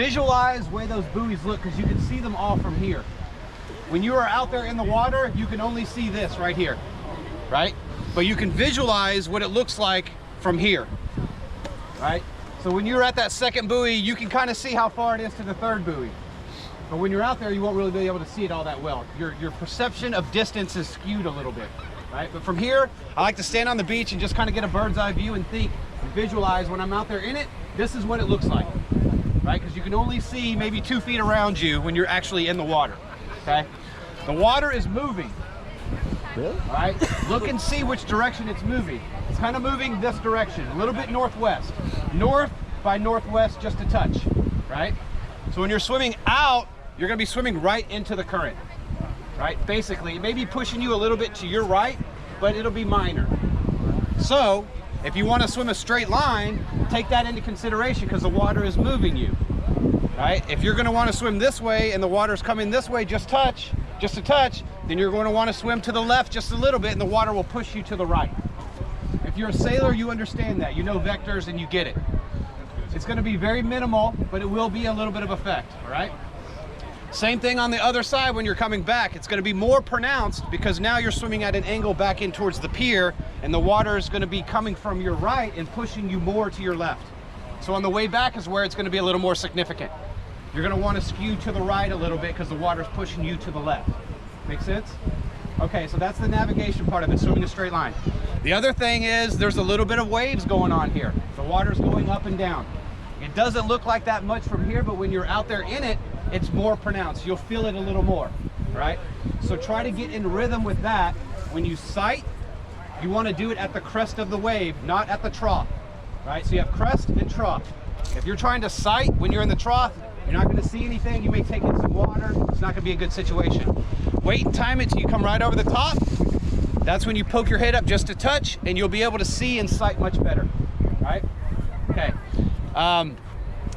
visualize the way those buoys look, because you can see them all from here. When you are out there in the water, you can only see this right here, right? But you can visualize what it looks like from here, right? So when you're at that second buoy, you can kind of see how far it is to the third buoy. But when you're out there, you won't really be able to see it all that well. Your perception of distance is skewed a little bit, right? But from here, I like to stand on the beach and just kind of get a bird's eye view and think and visualize when I'm out there in it, this is what it looks like, right? Because you can only see maybe 2 feet around you when you're actually in the water, okay? The water is moving. Really? All right, look and see which direction it's moving. It's kind of moving this direction, a little bit northwest. North by northwest, just a touch, right? So when you're swimming out, you're gonna be swimming right into the current, right? Basically, it may be pushing you a little bit to your right, but it'll be minor. So if you wanna swim a straight line, take that into consideration because the water is moving you, right? If you're gonna wanna swim this way and the water's coming this way, just a touch, then you're going to want to swim to the left just a little bit and the water will push you to the right. If you're a sailor, you understand that. You know vectors and you get it. It's going to be very minimal, but it will be a little bit of effect, all right? Same thing on the other side when you're coming back. It's going to be more pronounced because now you're swimming at an angle back in towards the pier and the water is going to be coming from your right and pushing you more to your left. So on the way back is where it's going to be a little more significant. You're going to want to skew to the right a little bit because the water's pushing you to the left. Make sense? Okay, so that's the navigation part of it, swimming a straight line. The other thing is there's a little bit of waves going on here. The water's going up and down. It doesn't look like that much from here, but when you're out there in it, it's more pronounced. You'll feel it a little more, right? So try to get in rhythm with that. When you sight, you want to do it at the crest of the wave, not at the trough, right? So you have crest and trough. If you're trying to sight when you're in the trough, you're not going to see anything. You may take in some water. It's not going to be a good situation. Wait and time it till you come right over the top. That's when you poke your head up just a touch and you'll be able to see and sight much better, right? Okay.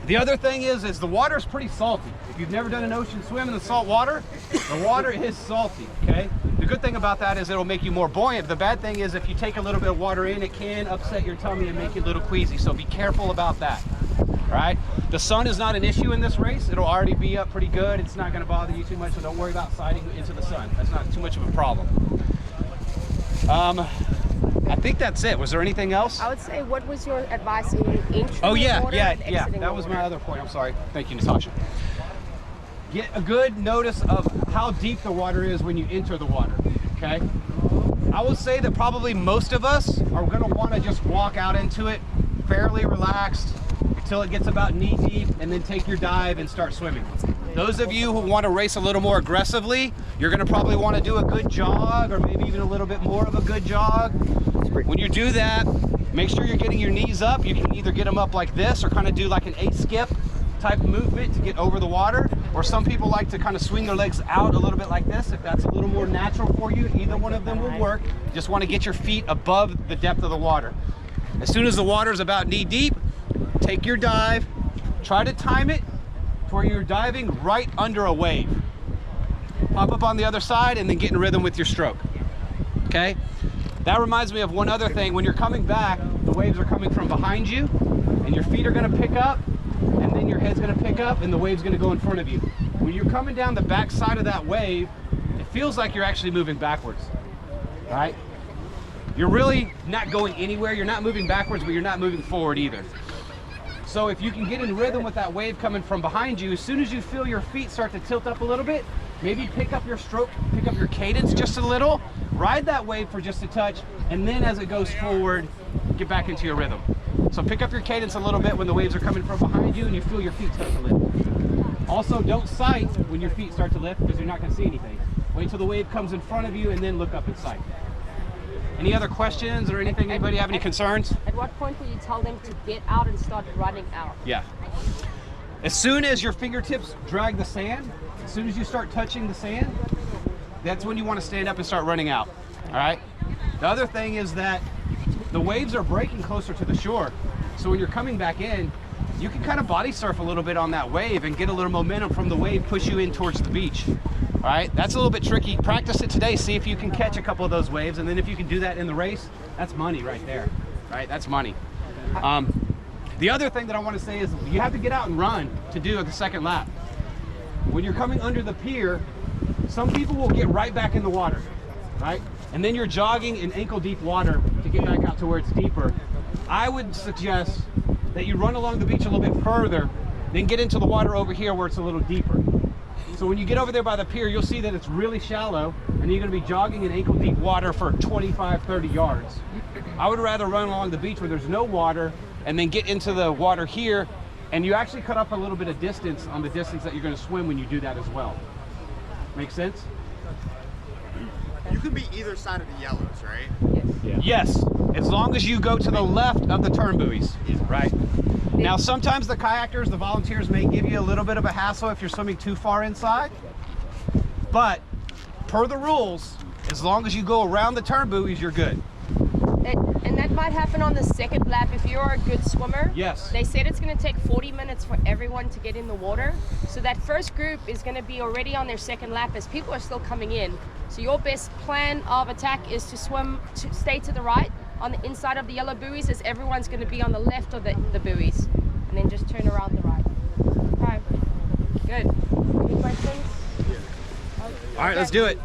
The other thing is the water is pretty salty. If you've never done an ocean swim in the salt water, the water is salty, okay? The good thing about that is it'll make you more buoyant. The bad thing is if you take a little bit of water in, it can upset your tummy and make you a little queasy, so be careful about that. All right, the sun is not an issue in this race. It'll already be up pretty good. It's not going to bother you too much, so don't worry about sighting into the sun. That's not too much of a problem. I think that's it. Was there anything else? I would say, what was your advice in entering Oh yeah, water yeah. and That was water? my other point. I'm sorry. Thank you, Natasha. Get a good notice of how deep the water is when you enter the water. Okay. I would say that probably most of us are going to want to just walk out into it fairly relaxed until it gets about knee deep and then take your dive and start swimming. Those of you who want to race a little more aggressively, you're going to probably want to do a good jog or maybe even a little bit more of a good jog. When you do that, make sure you're getting your knees up. You can either get them up like this or kind of do like an 8-skip type movement to get over the water, or some people like to kind of swing their legs out a little bit like this. If that's a little more natural for you, either one of them will work. Just want to get your feet above the depth of the water. As soon as the water is about knee deep, take your dive, try to time it to where you're diving right under a wave. Pop up on the other side and then get in rhythm with your stroke, okay? That reminds me of one other thing. When you're coming back, the waves are coming from behind you and your feet are gonna pick up and then your head's gonna pick up and the wave's gonna go in front of you. When you're coming down the back side of that wave, it feels like you're actually moving backwards, right? You're really not going anywhere. You're not moving backwards, but you're not moving forward either. So if you can get in rhythm with that wave coming from behind you, as soon as you feel your feet start to tilt up a little bit, maybe pick up your stroke, pick up your cadence just a little, ride that wave for just a touch, and then as it goes forward, get back into your rhythm. So pick up your cadence a little bit when the waves are coming from behind you and you feel your feet start to lift. Also, don't sight when your feet start to lift because you're not going to see anything. Wait till the wave comes in front of you and then look up and sight. Any other questions or anything? Anybody have any concerns? At what point will you tell them to get out and start running out? Yeah. As soon as your fingertips drag the sand, as soon as you start touching the sand, that's when you want to stand up and start running out. All right? The other thing is that the waves are breaking closer to the shore. So when you're coming back in, you can kind of body surf a little bit on that wave and get a little momentum from the wave, push you in towards the beach. All right, that's a little bit tricky. Practice it today, see if you can catch a couple of those waves, and then if you can do that in the race, that's money right there, right? That's money. The The other thing that I want to say is you have to get out and run to do the second lap. When you're coming under the pier, some people will get right back in the water, right? And then you're jogging in ankle deep water to get back out to where it's deeper. I would suggest that you run along the beach a little bit further, then get into the water over here where it's a little deeper. So when you get over there by the pier, you'll see that it's really shallow, and you're gonna be jogging in ankle deep water for 25, 30 yards. I would rather run along the beach where there's no water, and then get into the water here, and you actually cut up a little bit of distance on the distance that you're gonna swim when you do that as well. Make sense? You can be either side of the yellows, right? Yes. Yes, as long as you go to the left of the turn buoys, right? Now, sometimes the kayakers, the volunteers may give you a little bit of a hassle if you're swimming too far inside, but per the rules, as long as you go around the turn buoys, you're good. And that might happen on the second lap if you're a good swimmer. Yes. They said it's going to take 40 minutes for everyone to get in the water. So that first group is going to be already on their second lap as people are still coming in. So your best plan of attack is to stay to the right on the inside of the yellow buoys, as everyone's going to be on the left of the buoys. And then just turn around the right. Okay. Good. Any questions? All right, let's do it.